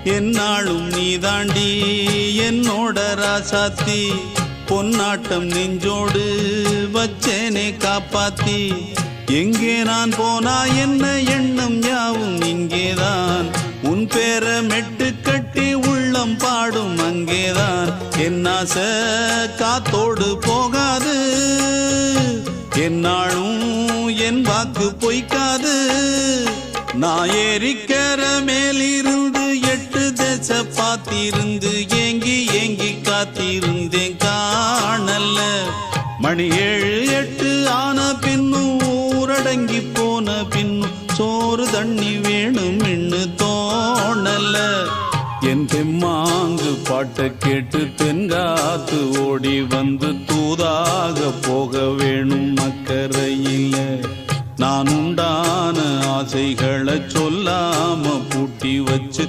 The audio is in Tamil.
என்னாலும் நீதாண்டி என்னோட ராசாத்தி பொன்னாட்டம் நெஞ்சோடு வச்சேனே காப்பாத்தி எங்கே நான் போனா என்ன எண்ணம் யாவும் இங்கேதான் உன் பேர மெட்டு கட்டி உள்ளம் பாடும் அங்கேதான் என் ஆசை காத்தோடு போகாது என்னாலும் என் வாக்கு பொய்க்காது நான் ஏறிக்கிற மேலிருந்து 8 தேச பார்த்திருந்து ஏங்கி ஏங்கி காத்திருந்தேன் காணல்ல மணி 7 8 ஆன பின்னும் ஊரடங்கி போன பின்னும் சோறு தண்ணி வேணும் என்று தோணல என் தெம்மாங்கு பாட்டை கேட்டு தென்காத்து ஓடி வந்து தூதாக போக வேணும் அக்கறையில நான் உண்டான ஆசைகளை சொல்லாம பூட்டி வச்சு